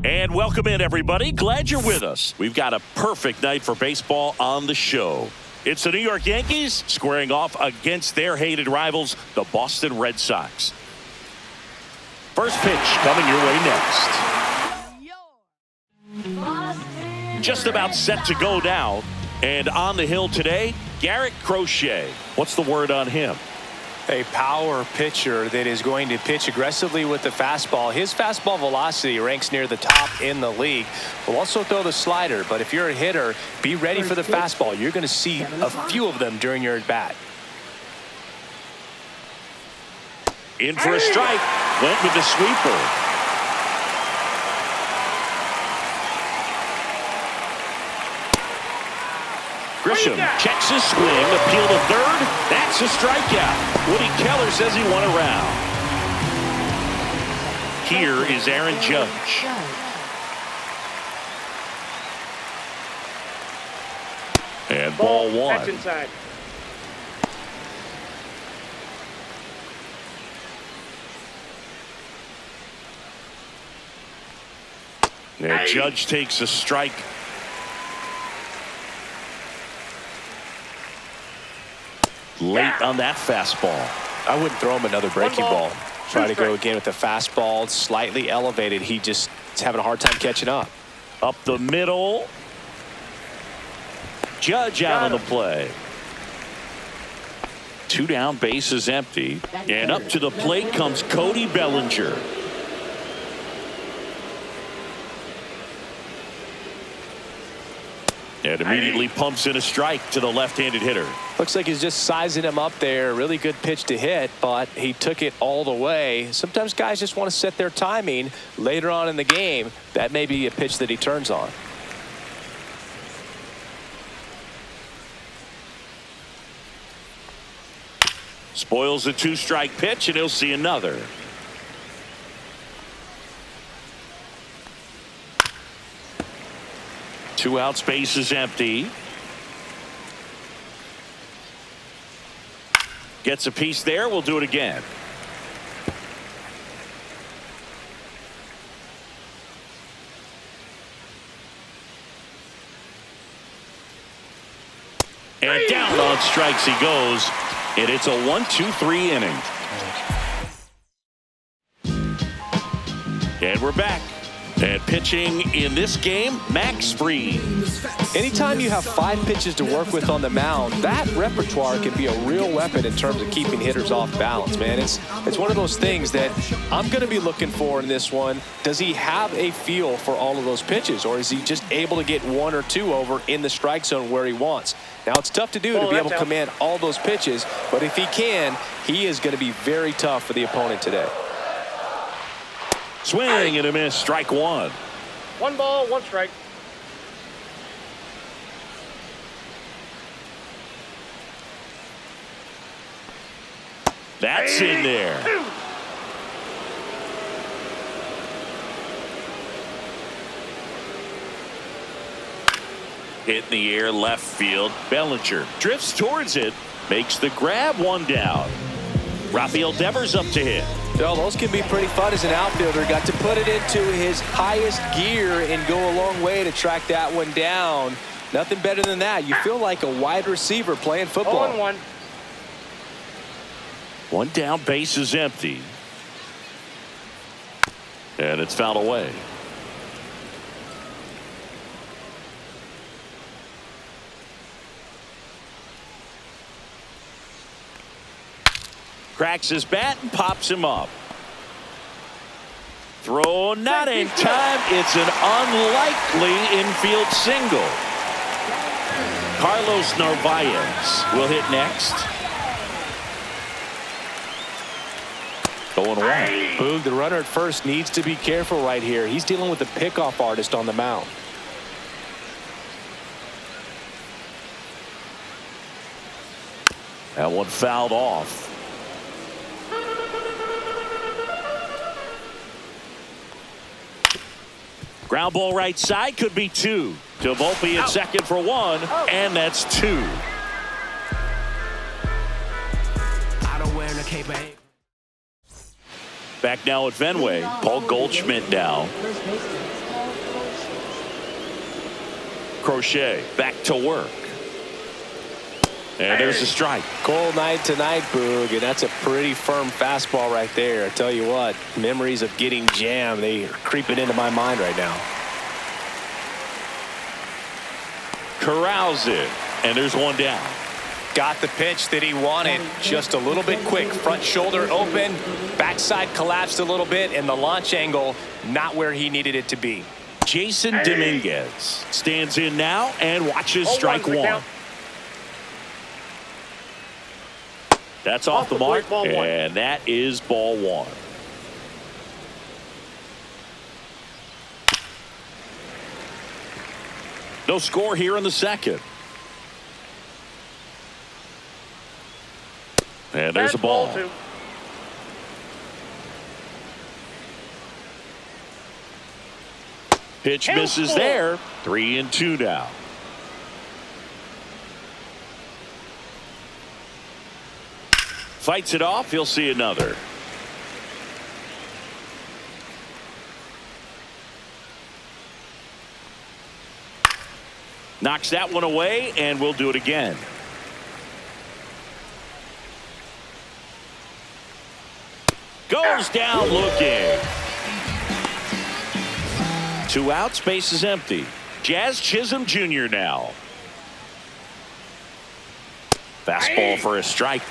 And welcome in, everybody. Glad you're with us. We've got a perfect night for baseball on the show. It's the New York Yankees squaring off against their hated rivals, the Boston Red Sox. First pitch coming your way next. Just about set to go down. And on the hill today, Garrett Crochet. What's the word on him? A power pitcher that is going to pitch aggressively with the fastball. His fastball velocity ranks near the top in the league. Will also throw the slider, but if you're a hitter, be ready for the fastball. You're going to see a few of them during your at-bat. In for a strike. Went with the sweeper. Grisham checks his swing, appeal to third. That's a strikeout. Woody Keller says he won a round. Here is Aaron Judge. And ball one. Catch inside. And Judge takes a strike. Late on that fastball. I wouldn't throw him another breaking ball. Try to go again with the fastball, slightly elevated. He just is having a hard time catching up. Up the middle. Judge out on the play. 2 down, bases empty. And up to the plate comes Cody Bellinger. And immediately pumps in a strike to the left-handed hitter. Looks like he's just sizing him up there. Really good pitch to hit, but he took it all the way. Sometimes guys just want to set their timing later on in the game. That may be a pitch that he turns on. Spoils a 2-strike pitch, and he'll see another. Two out, space is empty. Gets a piece there. We'll do it again. And down on strikes he goes. And it's a 1-2-3 inning. And we're back. And pitching in this game, Max Fried. Anytime you have 5 pitches to work with on the mound, that repertoire can be a real weapon in terms of keeping hitters off balance, man. It's one of those things that I'm going to be looking for in this one. Does he have a feel for all of those pitches, or is he just able to get 1 or 2 over in the strike zone where he wants? Now, it's tough to do to be able to command all those pitches, but if he can, he is going to be very tough for the opponent today. Swing and a miss, strike 1. 1 ball, 1 strike. That's in there. Hit in the air, left field. Bellinger drifts towards it, makes the grab, 1 down. Rafael Devers up to hit. Well, those can be pretty fun as an outfielder. Got to put it into his highest gear and go a long way to track that one down. Nothing better than that. You feel like a wide receiver playing football. 0-1. 1 down, base is empty. And it's fouled away. Cracks his bat and pops him up. Throw not in time. It's an unlikely infield single. Carlos Narvaez will hit next. 0-1. Boog, the runner at first, needs to be careful right here. He's dealing with the pickoff artist on the mound. That one fouled off. Ground ball right side, could be 2. To Volpe at second for 1, and that's 2. Back now at Fenway, Paul Goldschmidt now. Crochet back to work. And there's a strike. Cold night tonight, Boog, and that's a pretty firm fastball right there. I tell you what, memories of getting jammed, they are creeping into my mind right now. Corrals it, and there's one down. Got the pitch that he wanted, just a little bit quick. Front shoulder open, backside collapsed a little bit, and the launch angle not where he needed it to be. Jason Dominguez stands in now and watches strike one. That's off the mark, and that is ball one. No score here in the second. And there's a ball. Pitch misses there. 3-2 now. Fights it off. He'll see another. Knocks that one away, and we'll do it again. Goes down looking. 2 outs, base is empty. Jazz Chisholm Jr. now. Fastball for a strike.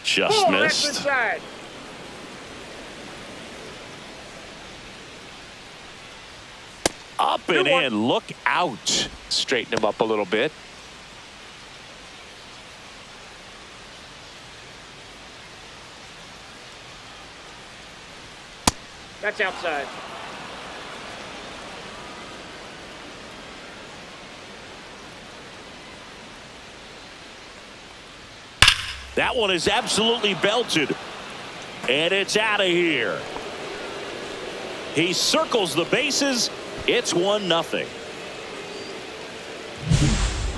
Just missed. Up and in. Look out. Straighten him up a little bit. That's outside. That one is absolutely belted. And it's out of here. He circles the bases. It's 1-0.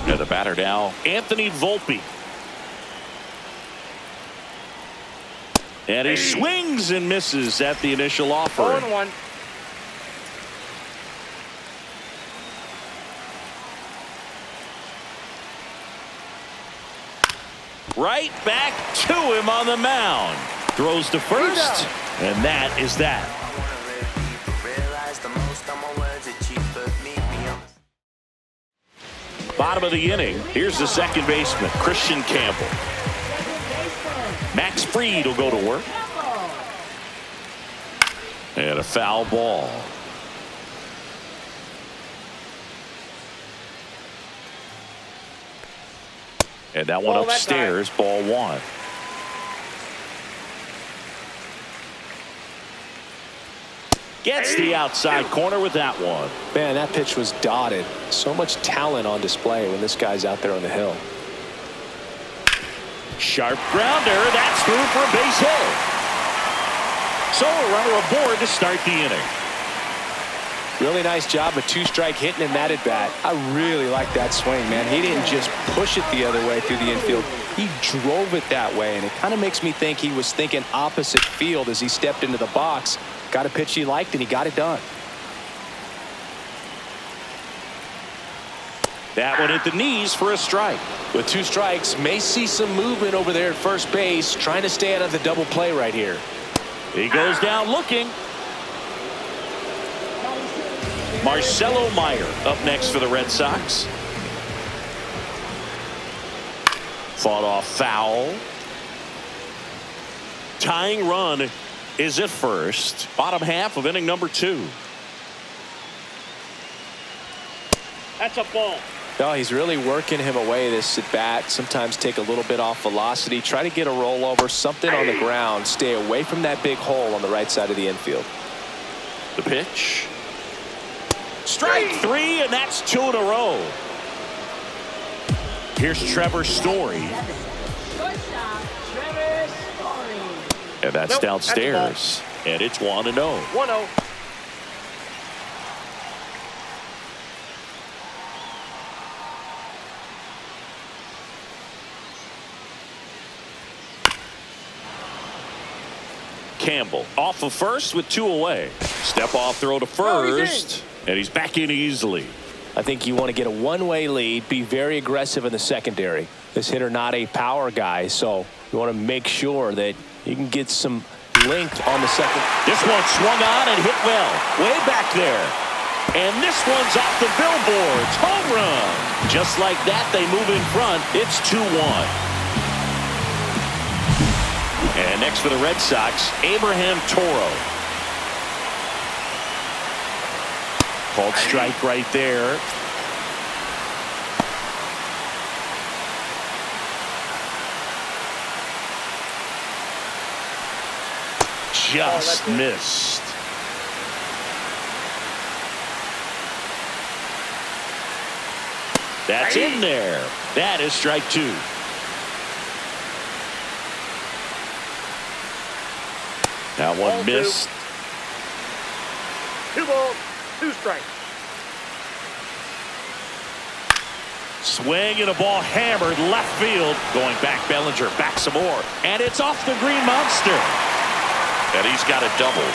And the batter now, Anthony Volpe. And he swings and misses at the initial offer. 0-1. Right back to him on the mound. Throws to first, and that is that. Bottom of the inning. Here's the second baseman, Christian Campbell. Max Fried will go to work. And a foul ball. And that one upstairs, ball one. Gets the outside corner with that one. Man, that pitch was dotted. So much talent on display when this guy's out there on the hill. Sharp grounder. That's through for a base hit. So a runner aboard to start the inning. Really nice job of 2-strike hitting in that at bat. I really like that swing, man. He didn't just push it the other way through the infield. He drove it that way, and it kind of makes me think he was thinking opposite field as he stepped into the box. Got a pitch he liked, and he got it done. That one at the knees for a strike. With 2 strikes, may see some movement over there at first base, trying to stay out of the double play right here. He goes down looking. Marcelo Meyer up next for the Red Sox. Fought off foul. Tying run is at first. Bottom half of inning number 2. That's a ball. No, he's really working him away this at bat. Sometimes take a little bit off velocity. Try to get a rollover, something on the ground. Stay away from that big hole on the right side of the infield. The pitch. Strike 3, and that's 2 in a row. Here's Trevor Story. And that's downstairs. And it's 1-0. 1-0. Campbell off of first with 2 away. Step off throw to first, and he's back in easily. I think you want to get a one-way lead, be very aggressive in the secondary. This hitter not a power guy, so you want to make sure that you can get some length on the second. This one swung on and hit well, way back there. And this one's off the billboards. Home run. Just like that, they move in front. It's 2-1. And next for the Red Sox, Abraham Toro. Called strike right there. Just missed. That's in there. That is strike 2. That one missed. 2 balls, 2 strikes. Swing and a ball hammered left field. Going back, Bellinger back some more. And it's off the Green Monster. And he's got a double.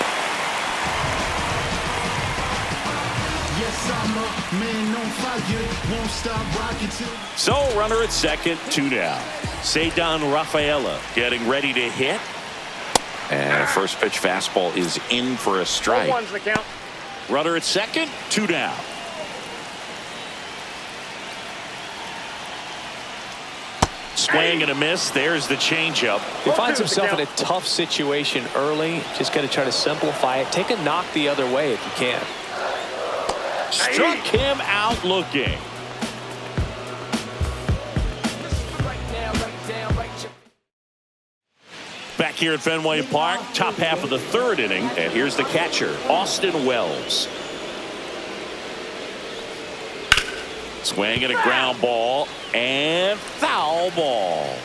So runner at second, 2 down. Ceddanne Rafaela getting ready to hit. And first pitch fastball is in for a strike. 1's the count. Runner at second, 2 down. Swing and a miss. There's the changeup. He finds himself in a tough situation early. Just got to try to simplify it. Take a knock the other way if you can. Struck him out looking. Back here at Fenway Park, top half of the 3rd inning. And here's the catcher, Austin Wells. Swing and a ground ball and foul ball.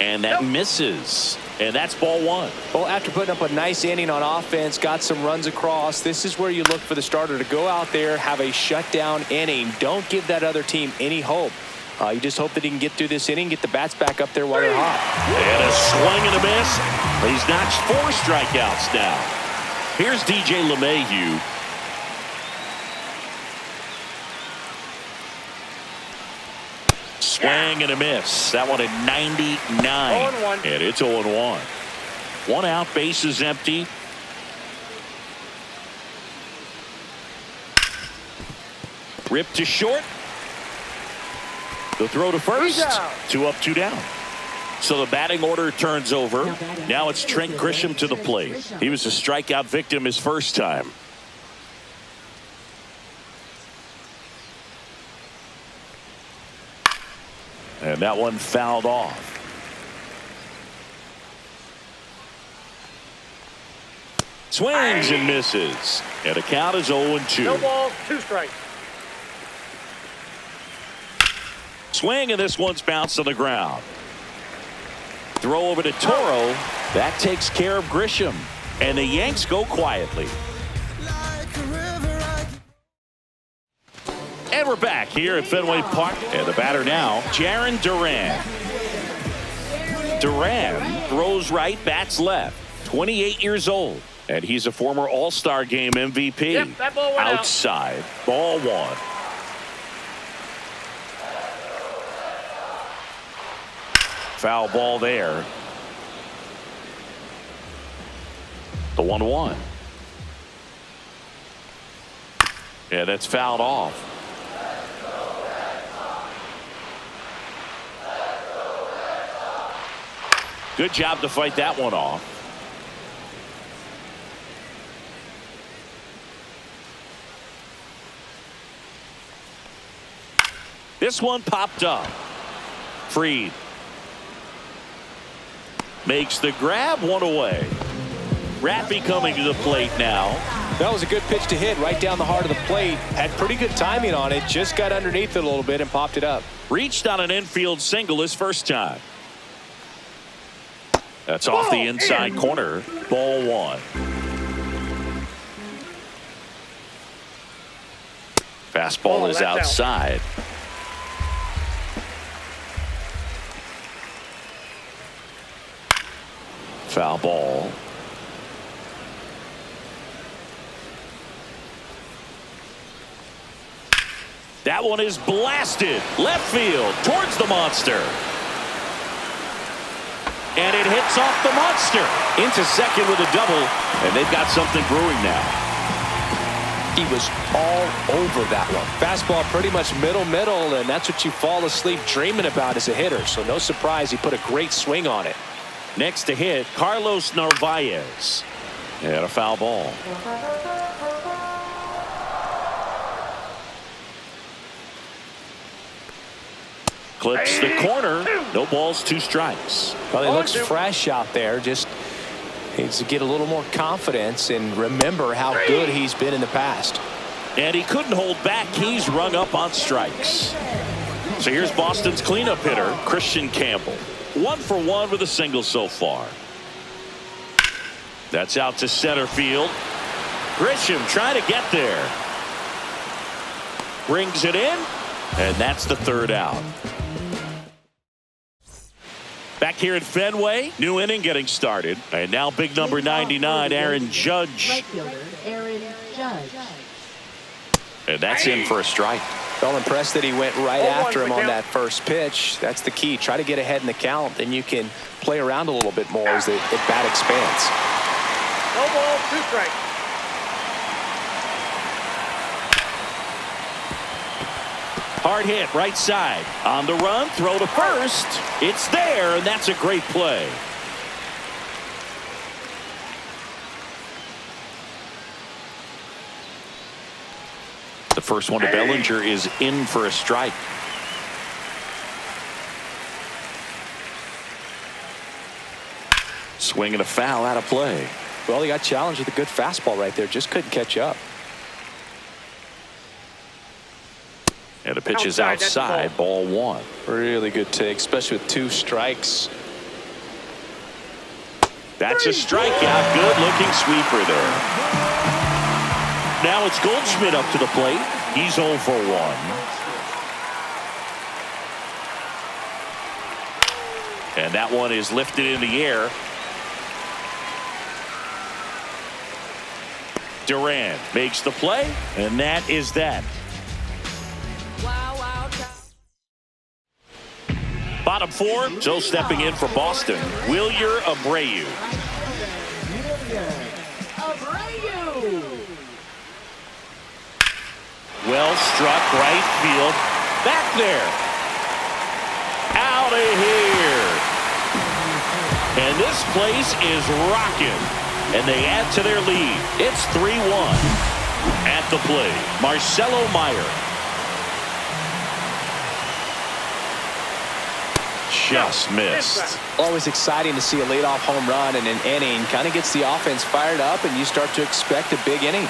And that misses. And that's ball 1. Well, after putting up a nice inning on offense, got some runs across, this is where you look for the starter to go out there, have a shutdown inning. Don't give that other team any hope. You just hope that he can get through this inning, get the bats back up there while they're hot. And a swing and a miss. He's notched 4 strikeouts now. Here's DJ LeMahieu. Swing and a miss. That one at 99. 0-1. And it's 0-1. 1 out, bases empty. Ripped to short. The throw to first. 2 up, 2 down. So the batting order turns over. Now it's Trent Grisham to the plate. He was a strikeout victim his first time. And that one fouled off. Swings and misses. And the count is 0-2. No balls, 2 strikes. Swing, and this one's bounced on the ground. Throw over to Toro. That takes care of Grisham. And the Yanks go quietly. And we're back here at Fenway Park. And the batter now, Jarren Duran. Duran throws right, bats left. 28 years old. And he's a former All-Star Game MVP. Yep, that ball went outside. Ball 1. Foul ball there. The 1-1. Yeah, that's fouled off. Good job to fight that one off. This one popped up. Fried makes the grab, 1 away. Rappy coming to the plate now. That was a good pitch to hit right down the heart of the plate. Had pretty good timing on it. Just got underneath it a little bit and popped it up. Reached on an infield single his first time. That's off the inside corner. Ball 1. Fastball is outside. Foul ball. That one is blasted left field towards the monster. And it hits off the monster into second with a double, and they've got something brewing now. He was all over that one. Fastball pretty much middle, and that's what you fall asleep dreaming about as a hitter. So no surprise he put a great swing on it. Next to hit, Carlos Narvaez. And a foul ball. Clips the corner. No balls, 2 strikes. Well, he looks fresh out there. Just needs to get a little more confidence and remember how good he's been in the past. And he couldn't hold back. He's rung up on strikes. So here's Boston's cleanup hitter, Christian Campbell. 1 for 1 with a single so far. That's out to center field. Grisham trying to get there. Brings it in. And that's the 3rd out. Back here at Fenway, new inning getting started. And now big number 99, Aaron Judge. And that's in for a strike. Felt impressed that he went right after him on that first pitch. That's the key. Try to get ahead in the count, then you can play around a little bit more as the bat expands. No ball, 2 strikes. Hard hit right side. On the run, throw to first. It's there, and that's a great play. The first one to Bellinger is in for a strike. Swing and a foul out of play. Well, he got challenged with a good fastball right there. Just couldn't catch up. And the pitch is outside, ball 1. Really good take, especially with 2 strikes. That's a strikeout. Good looking sweeper there. Now it's Goldschmidt up to the plate. He's 0 for 1. And that one is lifted in the air. Duran makes the play, and that is that. Bottom 4, so stepping in for Boston, Wilyer Abreu. Well struck right field. Back there. Out of here. And this place is rocking. And they add to their lead. It's 3-1. At the plate, Marcelo Meyer. Just missed. Always exciting to see a leadoff home run in an inning. Kind of gets the offense fired up, and you start to expect a big inning.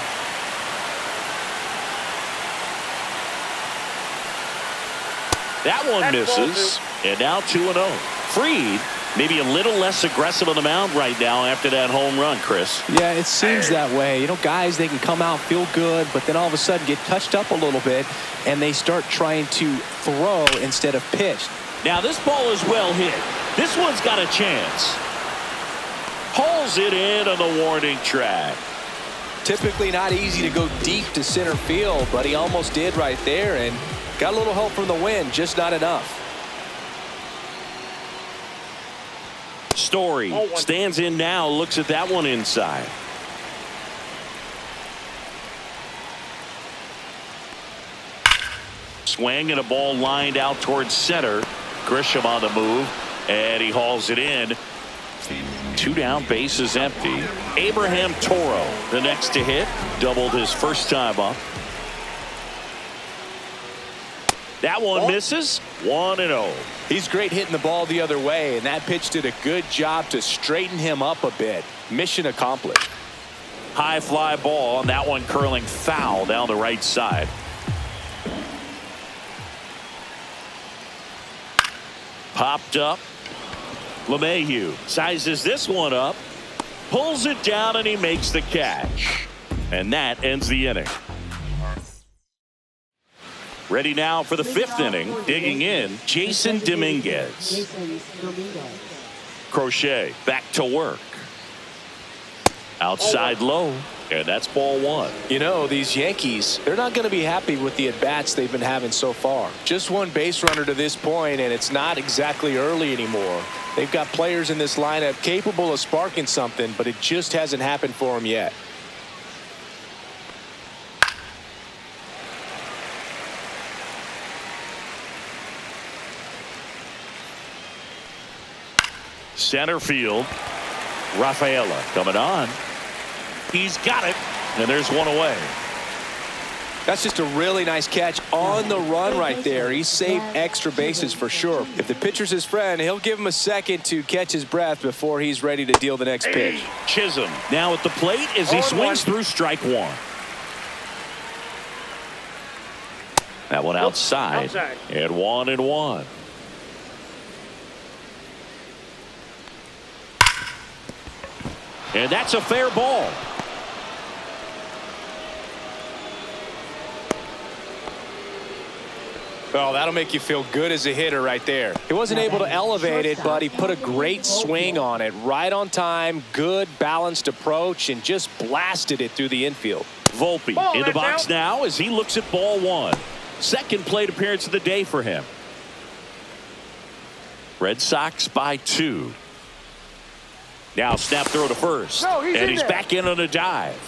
That one misses, and now 2-0. Fried, maybe a little less aggressive on the mound right now after that home run, Chris. Yeah, it seems that way. You know, guys, they can come out, feel good, but then all of a sudden get touched up a little bit, and they start trying to throw instead of pitch. Now this ball is well hit. This one's got a chance. Pulls it in on the warning track. Typically not easy to go deep to center field, but he almost did right there and got a little help from the wind, just not enough. Story stands in now, looks at that one inside. Swing and a ball lined out towards center. Grisham on the move, and he hauls it in. 2 down, bases empty. Abraham Toro, the next to hit, doubled his first time up. That one misses. 1-0. He's great hitting the ball the other way, and that pitch did a good job to straighten him up a bit. Mission accomplished. High fly ball, and that one curling foul down the right side. Popped up. LeMahieu sizes this one up, pulls it down, and he makes the catch. And that ends the inning. Ready now for the 5th inning. Digging in, Jason Dominguez. Crochet back to work. Outside low, and that's ball one. You know, these Yankees, they're not going to be happy with the at-bats they've been having so far. Just one base runner to this point, and it's not exactly early anymore. They've got players in this lineup capable of sparking something, but it just hasn't happened for them yet. Center field. Rafaela coming on. He's got it, and there's one away. That's just a really nice catch on the run right there. He saved extra bases for sure. If the pitcher's his friend, he'll give him a second to catch his breath before he's ready to deal the next pitch. Chisholm now at the plate as he swings through strike one. That one outside. And 1-1. And that's a fair ball. Oh, that'll make you feel good as a hitter right there. He wasn't able to elevate it, but he put a great swing on it. Right on time, good balanced approach, and just blasted it through the infield. Volpe in the box now as he looks at ball one. Second plate appearance of the day for him. Red Sox by 2. Now snap throw to first. And he's back in on a dive.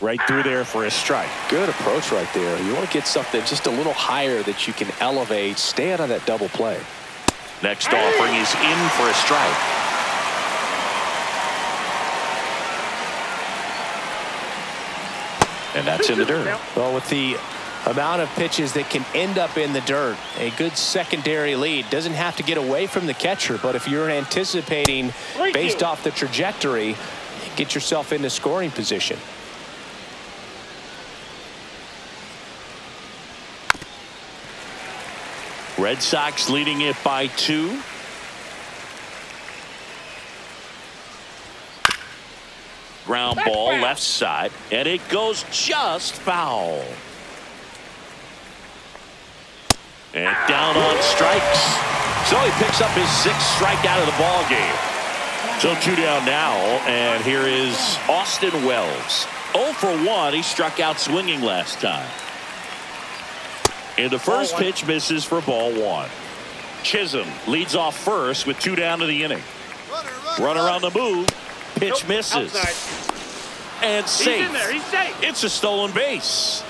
Right through there for a strike. Good approach right there. You want to get something just a little higher that you can elevate. Stay out of that double play. Next offering is in for a strike. And that's in the dirt. Well, with the amount of pitches that can end up in the dirt, a good secondary lead doesn't have to get away from the catcher, but if you're anticipating based off the trajectory, get yourself into scoring position. Red Sox leading it by 2. Ground ball left side, and it goes just foul. And down on strikes. So he picks up his 6th strikeout of the ball game. So 2 down now, and here is Austin Wells. 0 for 1. He struck out swinging last time. And the first pitch misses for ball 1. Chisholm leads off first with 2 down to the inning. Runner on the move. Pitch misses. And safe. He's in there. He's safe. It's a stolen base.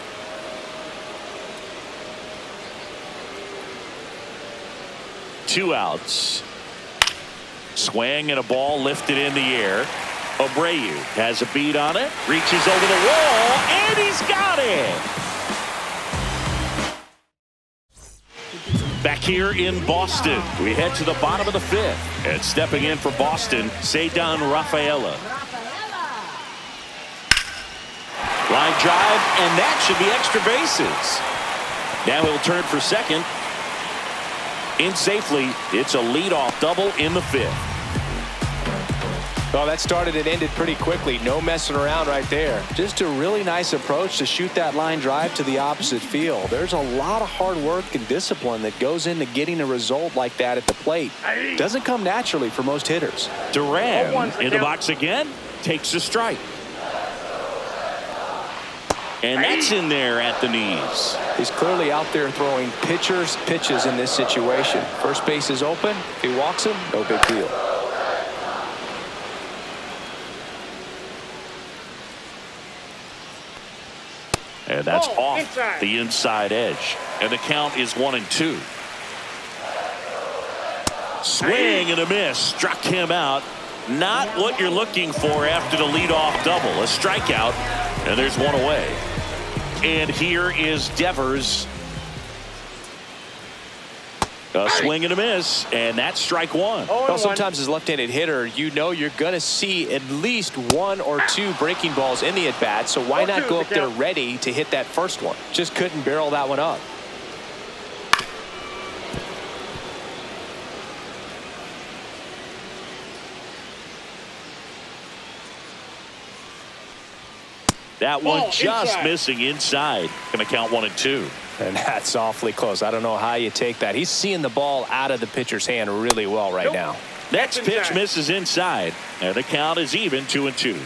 Two outs. Swing and a ball lifted in the air. Abreu has a beat on it. Reaches over the wall, and he's got it. Back here in Boston, we head to the bottom of the 5th. And stepping in for Boston, Cedar Rafaela. Line drive, and that should be extra bases. Now he'll turn for second. In safely, it's a leadoff double in the 5th. Well, that started and ended pretty quickly. No messing around right there. Just a really nice approach to shoot that line drive to the opposite field. There's a lot of hard work and discipline that goes into getting a result like that at the plate. Doesn't come naturally for most hitters. Duran in the box again, takes a strike. And that's in there at the knees. He's clearly out there throwing pitchers pitches in this situation. First base is open. If he walks him, no big deal. And that's off the inside edge. And the count is 1-2. Swing and a miss. Struck him out. Not what you're looking for after the leadoff double. A strikeout. And there's one away. And here is Devers. A swing and a miss, and that's strike 1. Well, sometimes as a left-handed hitter, you know you're going to see at least 1 or 2 breaking balls in the at-bat, so why not go up there ready to hit that first one? Just couldn't barrel that one up. That one just missing inside. Going to count 1-2. And that's awfully close. I don't know how you take that. He's seeing the ball out of the pitcher's hand really well right now. Next pitch misses inside, and the count is even 2-2.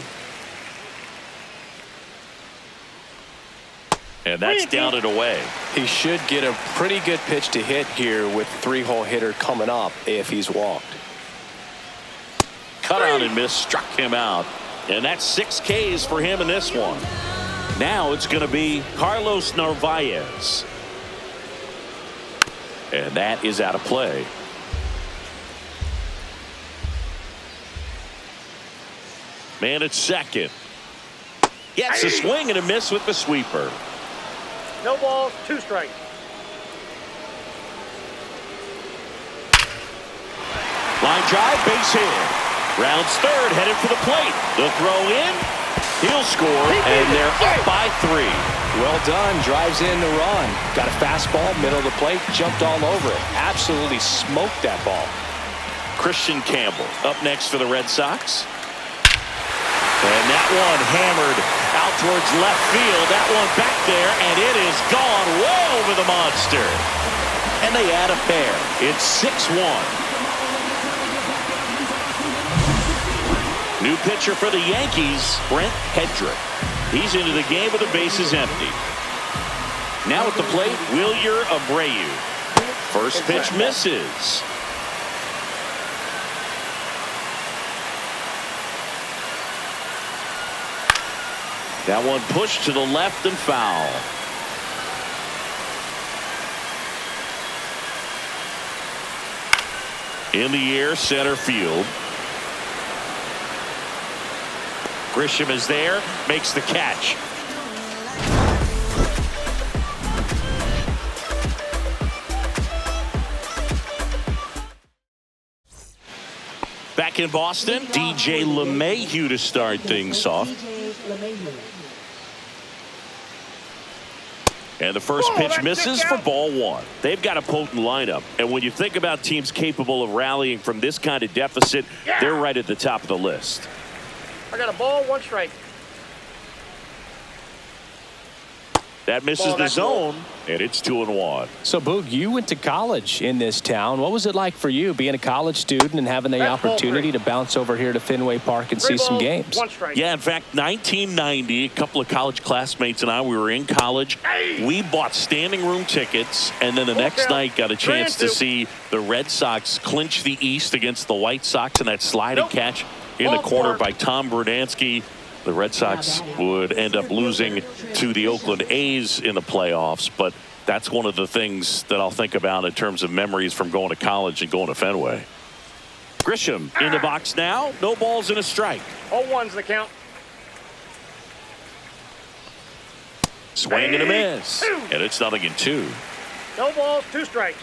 And that's down and away. He should get a pretty good pitch to hit here with three-hole hitter coming up if he's walked. Cut on and miss, struck him out. And that's 6 Ks for him in this one. Now it's going to be Carlos Narvaez. And that is out of play. Man at second. Gets a swing and a miss with the sweeper. No balls, 2 strikes. Line drive, base hit. Rounds third, headed for the plate. The throw in. He'll score, and they're up by 3. Well done. Drives in the run. Got a fastball, middle of the plate, jumped all over it. Absolutely smoked that ball. Christian Campbell up next for the Red Sox. And that one hammered out towards left field. That one back there, and it is gone way over the monster. And they add a pair. It's 6-1. New pitcher for the Yankees, Brent Hedrick. He's into the game with the bases empty. Now at the plate, Wilyer Abreu. First pitch misses. That one pushed to the left and foul. In the air, center field. Grisham is there, makes the catch. Back in Boston, DJ LeMahieu to start things off. And the first pitch misses for ball 1. They've got a potent lineup. And when you think about teams capable of rallying from this kind of deficit, they're right at the top of the list. I got a ball, 1 strike. That misses the zone, and it's 2-1. So, Boog, you went to college in this town. What was it like for you being a college student and having the opportunity to bounce over here to Fenway Park and see some games? 1 strike. Yeah, in fact, 1990, a couple of college classmates and I, we were in college. We bought standing room tickets, and then the next night got a chance to see the Red Sox clinch the East against the White Sox in that sliding catch in the corner by Tom Brudansky. The Red Sox would end up losing to the Oakland A's in the playoffs, but that's one of the things that I'll think about in terms of memories from going to college and going to Fenway. Grisham in the box now. No balls and a strike. All 1's the count. Swing and a miss. And it's 0-2. No balls, 2 strikes.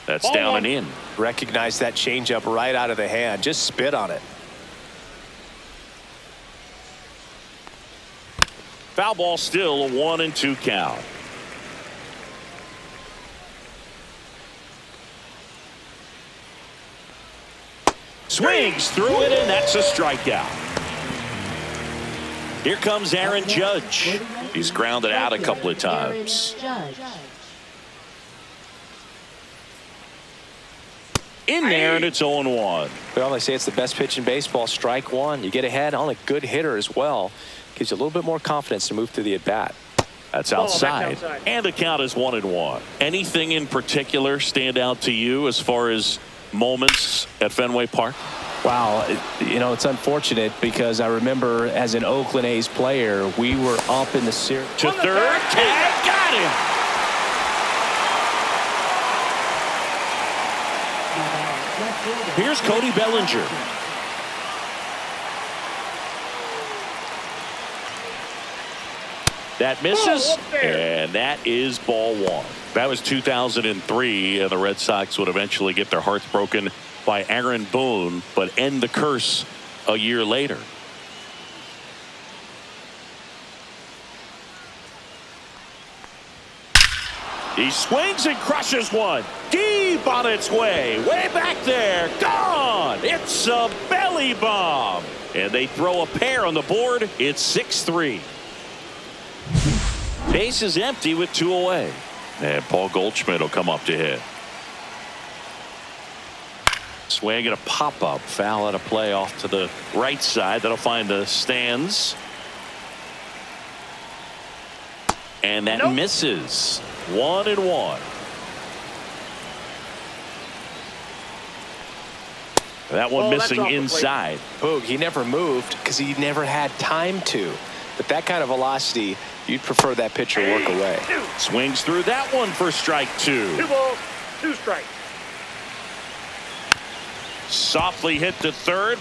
That's down and in. Recognize that changeup right out of the hand. Just spit on it. Foul ball, still a 1-2 count. Swings through it, and that's a strikeout. Here comes Aaron Judge. He's grounded out a couple of times. In there, and it's 0-1. Well, they say it's the best pitch in baseball. Strike 1. You get ahead on a good hitter as well. Gives you a little bit more confidence to move through the at-bat. That's outside. And the count is 1-1. Anything in particular stand out to you as far as moments at Fenway Park? Wow, you know, it's unfortunate because I remember as an Oakland A's player, we were up in the series. To third, tag, got him. Here's Cody Bellinger. That misses, and that is ball 1. That was 2003, and the Red Sox would eventually get their hearts broken by Aaron Boone, but end the curse a year later. He swings and crushes one. Deep on its way. Way back there. Gone. It's a belly bomb. And they throw a pair on the board. It's 6-3. Base is empty with 2 away. And Paul Goldschmidt will come up to hit. Swing and a pop-up. Foul at a play off to the right side. That'll find the stands. And that misses. 1-1. That one missing inside. Boog, he never moved because he never had time to. But that kind of velocity, you'd prefer that pitcher work away. Swings through that one for strike 2. 2 balls, 2 strikes. Softly hit to third.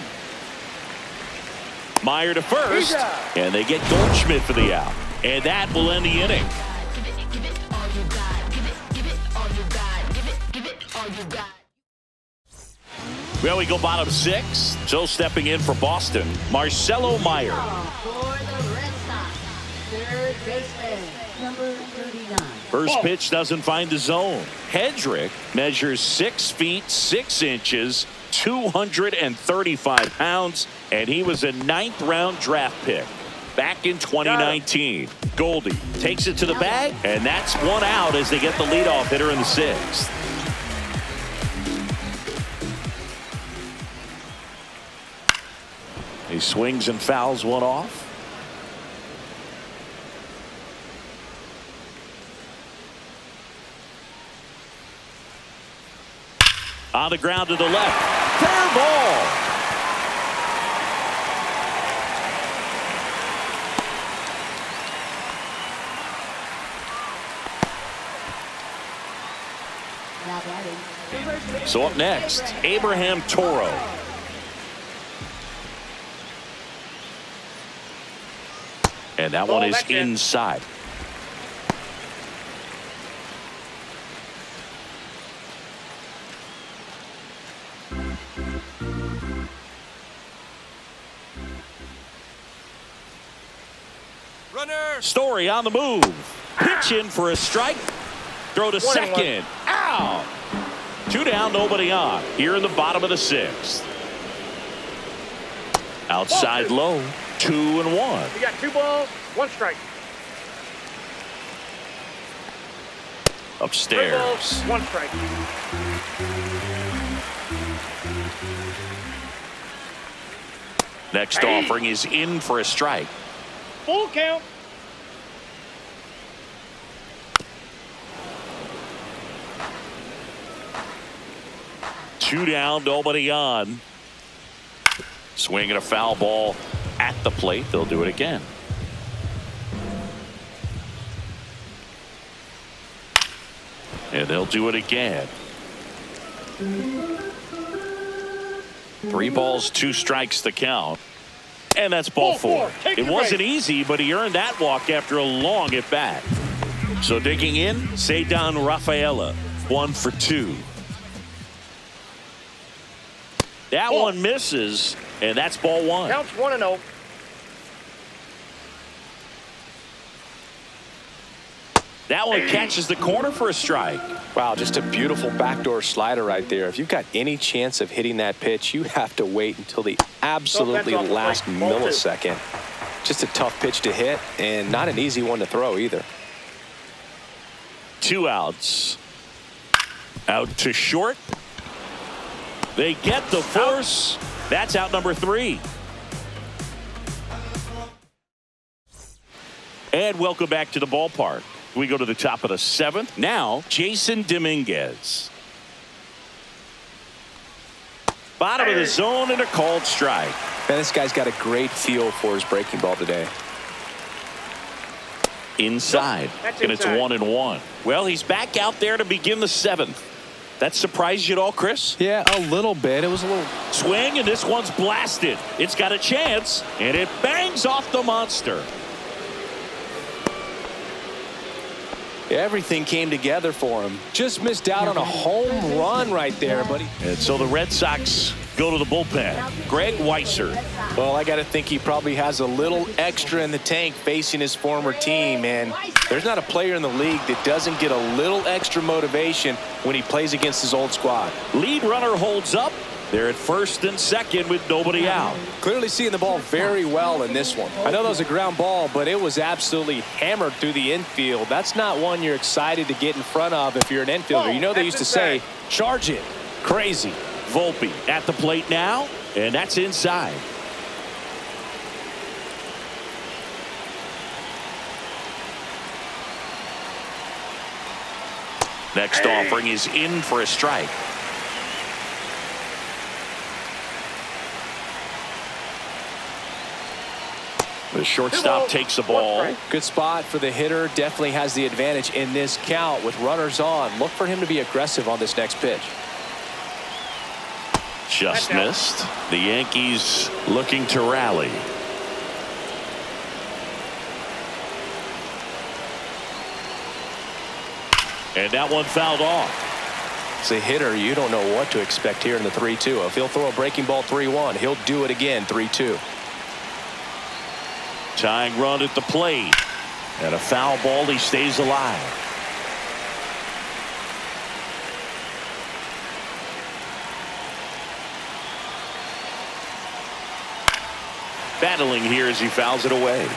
Meyer to first. And they get Goldschmidt for the out. And that will end the inning. Well, we go bottom 6. So stepping in for Boston, Marcelo Meyer. First pitch doesn't find the zone. Hedrick measures 6 feet 6 inches, 235 pounds, and he was a 9th-round draft pick back in 2019. Goldie takes it to the bag, and that's 1 out as they get the leadoff hitter in the 6th. He swings and fouls one off. On the ground to the left. Fair ball. So up next, Abraham Toro. And that one is inside. Runner. Story on the move. Pitch in for a strike. Throw to second. Out. 2 down, nobody on. Here in the bottom of the 6th. Outside low. 2-1. You got 2 balls, 1 strike. Upstairs. 3 balls, 1 strike. Next offering is in for a strike. Full count. Two down, nobody on. Swinging a foul ball at the plate. They'll do it again. And they'll do it again. 3 balls, 2 strikes the count. And that's ball 4. It wasn't easy, but he earned that walk after a long at bat. So digging in, Ceddanne Rafaela, 1 for 2. That one misses, and that's ball 1. Counts 1-0. That one catches the corner for a strike. Wow, just a beautiful backdoor slider right there. If you've got any chance of hitting that pitch, you have to wait until the absolutely last millisecond. Just a tough pitch to hit, and not an easy one to throw either. 2 outs. Out to short. They get the force. That's out number 3. And welcome back to the ballpark. We go to the top of the 7th. Now, Jason Dominguez. Bottom of the zone and a called strike. Man, this guy's got a great feel for his breaking ball today. Inside. And it's 1-1. Well, he's back out there to begin the 7th. That surprised you at all, Chris? Yeah, a little bit. It was a little swing, and this one's blasted. It's got a chance, and it bangs off the monster. Everything came together for him. Just missed out on a home run right there, buddy. And so the Red Sox go to the bullpen. Greg Weisser. Well, I got to think he probably has a little extra in the tank facing his former team, and there's not a player in the league that doesn't get a little extra motivation when he plays against his old squad. Lead runner holds up, They're at first and second with nobody out. Clearly seeing the ball very well in this one. I know that was a ground ball, but it was absolutely hammered through the infield. That's not one you're excited to get in front of if you're an infielder. You know they used to say, charge it. Crazy. Volpe at the plate now, and that's inside. Next offering is in for a strike. The shortstop takes the ball. Good spot for the hitter. Definitely has the advantage in this count with runners on. Look for him to be aggressive on this next pitch. Just missed. The Yankees looking to rally. And that one fouled off. As a hitter, you don't know what to expect here in the 3-2. If he'll throw a breaking ball 3-1, he'll do it again 3-2. Tying run at the plate. And a foul ball. He stays alive. Battling here as he fouls it away.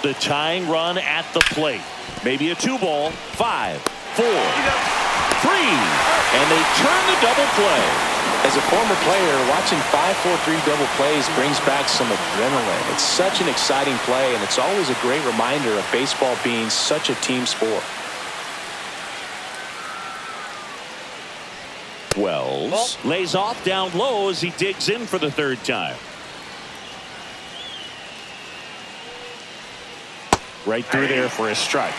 The tying run at the plate. Maybe a 2-ball. 5, 4, 3. And they turn the double play. As a former player, watching 5-4-3 double plays brings back some adrenaline. It's such an exciting play, and it's always a great reminder of baseball being such a team sport. Wells lays off down low as he digs in for the third time. Right through there for a strike.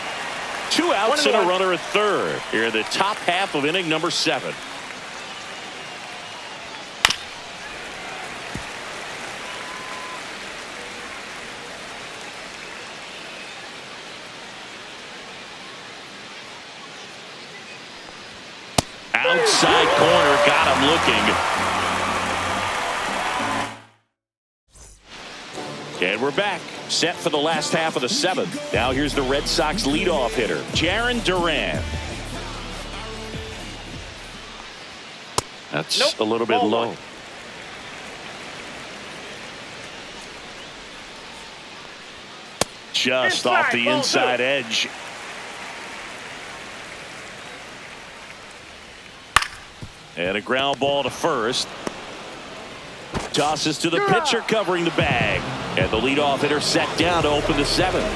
2 outs and a runner at third. Here in the top half of inning number 7. Outside corner, got him looking. And we're back, set for the last half of the 7th. Now here's the Red Sox leadoff hitter, Jarren Duran. That's a little bit low. Just off the inside edge. And a ground ball to first. Tosses to the pitcher covering the bag. And the leadoff hitter set down to open the 7th.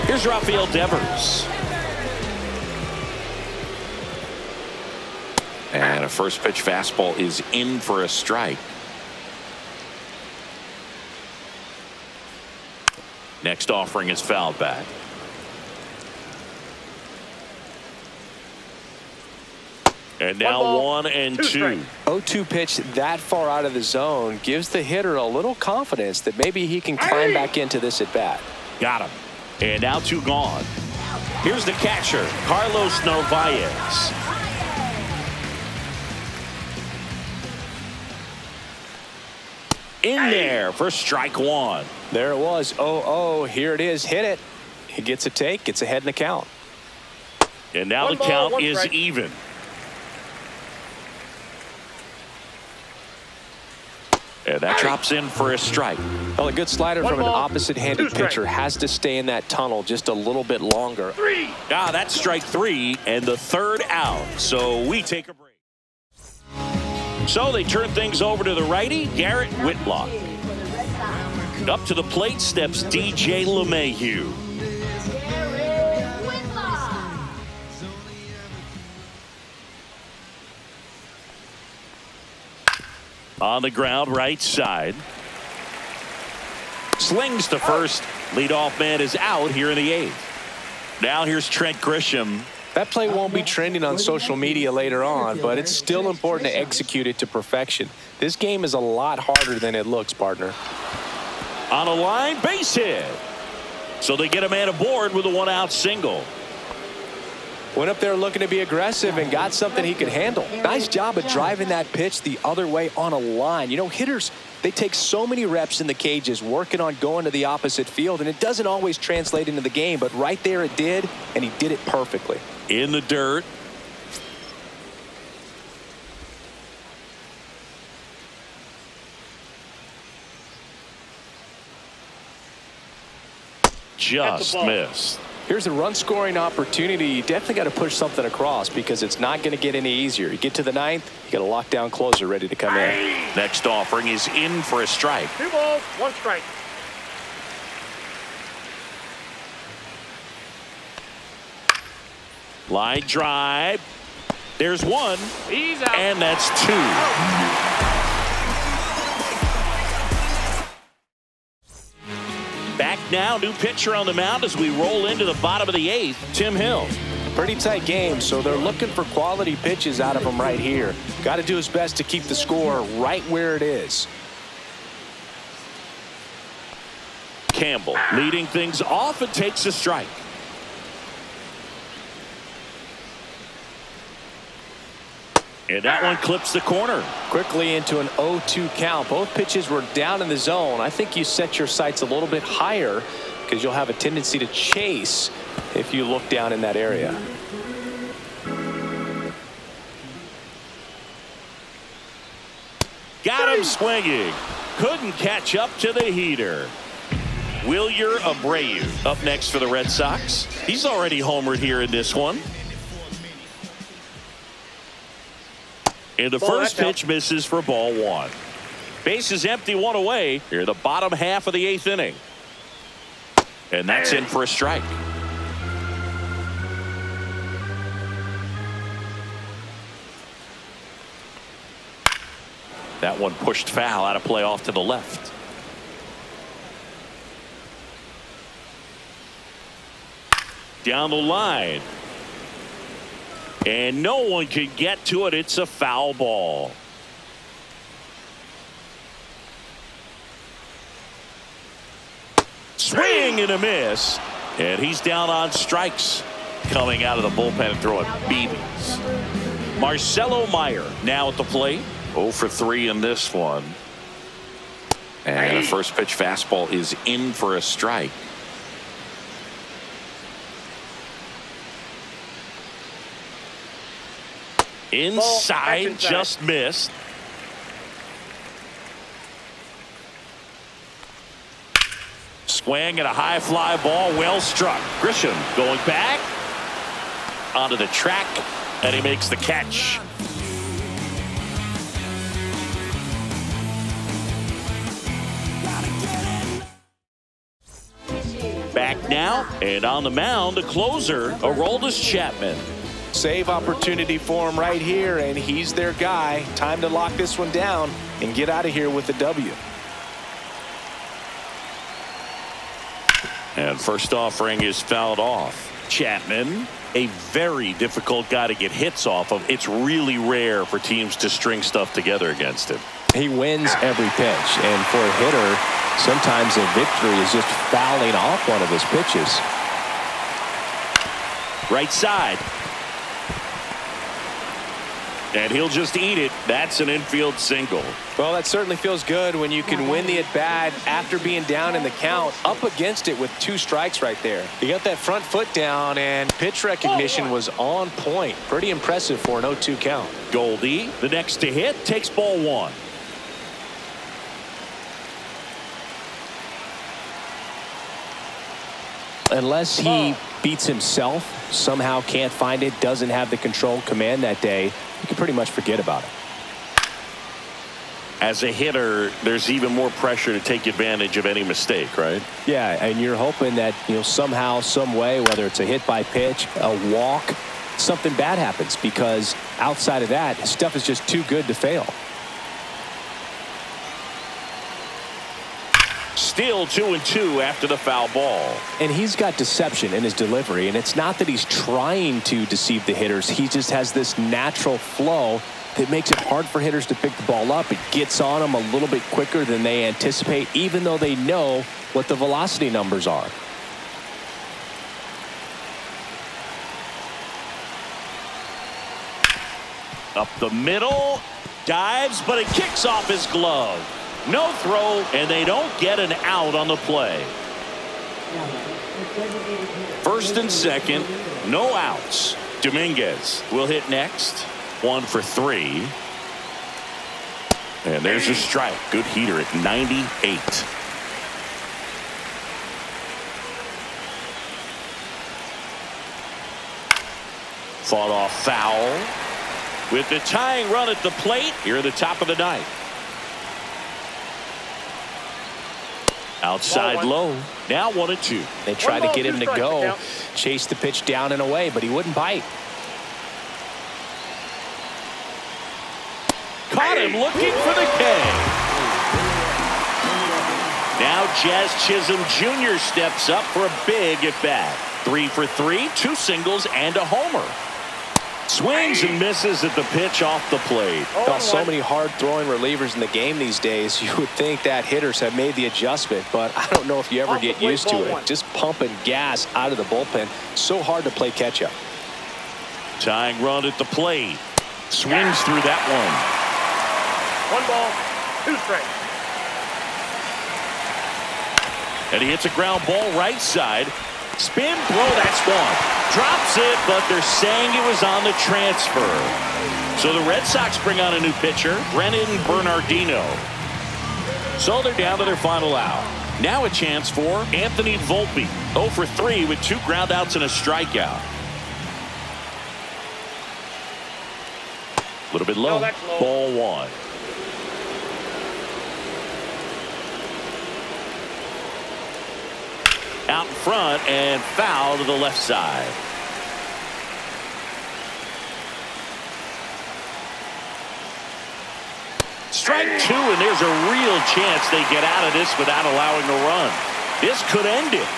Here's Rafael Devers. And a first pitch fastball is in for a strike. Next offering is fouled back. And now 1-2. 0-2 pitch that far out of the zone gives the hitter a little confidence that maybe he can climb back into this at bat. Got him. And now 2 gone. Here's the catcher, Carlos Narvaez. In there for strike 1. There it was. 0-0. Here it is. Hit it. He gets a take. Gets ahead in the count. And now the count is even. And that drops in for a strike. Well, a good slider from an opposite-handed pitcher has to stay in that tunnel just a little bit longer. That's strike 3 and the 3rd out. So we take a break. So they turn things over to the righty, Garrett Whitlock. Up to the plate steps DJ LeMahieu. On the ground, right side. Slings to first. Leadoff man is out here in the 8th. Now here's Trent Grisham. That play won't be trending on social media later on, but it's still important to execute it to perfection. This game is a lot harder than it looks, partner. On a line, base hit. So they get a man aboard with a 1-out single. Went up there looking to be aggressive and got something he could handle. Nice job of driving that pitch the other way on a line. You know, hitters They take so many reps in the cages working on going to the opposite field, and it doesn't always translate into the game, but right there it did, and he did it perfectly. In the dirt. Just missed. Here's a run-scoring opportunity. You definitely got to push something across because it's not going to get any easier. You get to the ninth, you got a lockdown closer ready to come in. Next offering is in for a strike. 2 balls, 1 strike. Line drive. There's 1. He's out. And that's 2. Back now, new pitcher on the mound as we roll into the bottom of the 8th, Tim Hill. Pretty tight game, so they're looking for quality pitches out of him right here. Got to do his best to keep the score right where it is. Campbell leading things off and takes a strike. And that one clips the corner. Quickly into an 0-2 count. Both pitches were down in the zone. I think you set your sights a little bit higher because you'll have a tendency to chase if you look down in that area. Got him swinging. Couldn't catch up to the heater. Wilyer Abreu up next for the Red Sox. He's already homered here in this one. And the first pitch misses for ball 1. Base is empty, 1 away. Here the bottom half of the 8th inning. And that's in for a strike. That one pushed foul, out of play off to the left. Down the line. And no one can get to it. It's a foul ball. Swing and a miss. And he's down on strikes. Coming out of the bullpen and throwing BBs. Marcelo Meyer now at the plate. 0 for 3 in this one. And the first pitch fastball is in for a strike. Inside, just missed. Swing and a high fly ball, well struck. Grisham going back onto the track, and he makes the catch. Back now, and on the mound, the closer, Aroldis Chapman. Save opportunity for him right here, and he's their guy. Time to lock this one down and get out of here with the W. And first offering is fouled off. Chapman, a very difficult guy to get hits off of. It's really rare for teams to string stuff together against him. He wins every pitch, and for a hitter, sometimes a victory is just fouling off one of his pitches. Right side. And he'll just eat it. That's an infield single. Well, that certainly feels good when you can win the at-bat after being down in the count, up against it with 2 strikes right there. You got that front foot down, and pitch recognition was on point. Pretty impressive for an 0-2 count. Goldie, the next to hit, takes ball 1. Unless he beats himself, somehow can't find it, doesn't have the control command that day, you can pretty much forget about it. As a hitter, there's even more pressure to take advantage of any mistake, right? Yeah, and you're hoping that, somehow, some way, whether it's a hit by pitch, a walk, something bad happens, because outside of that, stuff is just too good to fail. Still 2-2 after the foul ball. And he's got deception in his delivery, and it's not that he's trying to deceive the hitters. He just has this natural flow that makes it hard for hitters to pick the ball up. It gets on them a little bit quicker than they anticipate, even though they know what the velocity numbers are. Up the middle, dives, but it kicks off his glove. No throw, and they don't get an out on the play. First and second, no outs. Dominguez will hit next. 1 for 3. And there's a strike. Good heater at 98. Fought off foul. With the tying run at the plate here at the top of the ninth. Outside low. Now 1-2. They tried to get him to go. Chase the pitch down and away, but he wouldn't bite. Caught him looking for the K. Now Jazz Chisholm Jr. steps up for a big at bat. 3 for 3, 2 singles and a homer. Swings and misses at the pitch off the plate. Well, so many hard-throwing relievers in the game these days. You would think that hitters have made the adjustment, but I don't know if you ever get used to it. Just pumping gas out of the bullpen. So hard to play catch-up. Tying run at the plate. Swings through that one. 1 ball, 2 strikes. And he hits a ground ball right side. Spin throw, that's one. Drops it, but they're saying it was on the transfer. So the Red Sox bring on a new pitcher, Brennan Bernardino. So they're down to their final out. Now a chance for Anthony Volpe. 0 for 3 with 2 ground outs and a strikeout. A little bit low. No, that's low. Ball 1. Out in front and foul to the left side. Strike 2, and there's a real chance they get out of this without allowing a run. This could end it.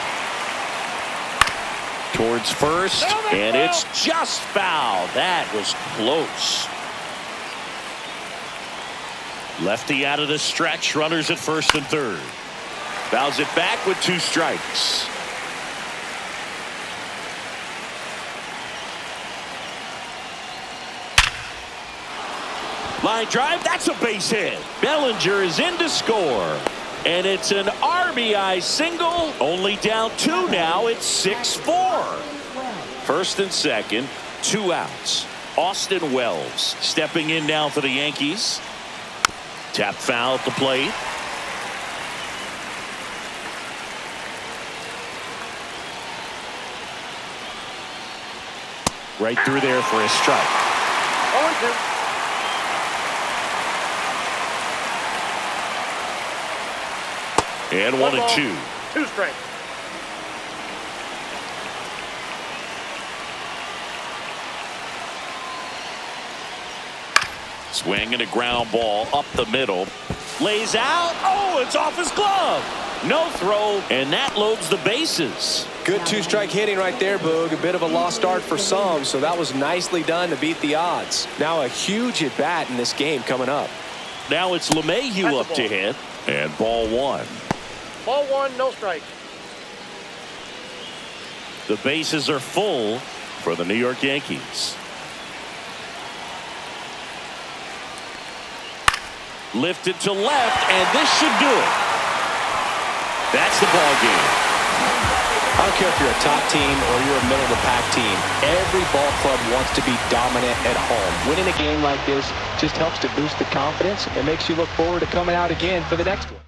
Towards first, and it's just foul. That was close. Lefty out of the stretch, runners at first and third. Fouls it back with 2 strikes. Line drive, that's a base hit. Bellinger is in to score. And it's an RBI single. Only down 2 now. It's 6-4. First and second, 2 outs. Austin Wells stepping in now for the Yankees. Tap foul at the plate. Right through there for a strike. 0-2. And 1-2. 2 strikes. Swing and a ground ball up the middle. Lays out. Oh, it's off his glove. No throw, and that loads the bases. Good 2-strike hitting right there, Boog. A bit of a lost start for some, so that was nicely done to beat the odds. Now a huge at-bat in this game coming up. Now it's LeMahieu up to hit, and ball 1. Ball 1, no strikes. The bases are full for the New York Yankees. Lifted to left, and this should do it. That's the ball game. I don't care if you're a top team or you're a middle-of-the-pack team. Every ball club wants to be dominant at home. Winning a game like this just helps to boost the confidence and makes you look forward to coming out again for the next one.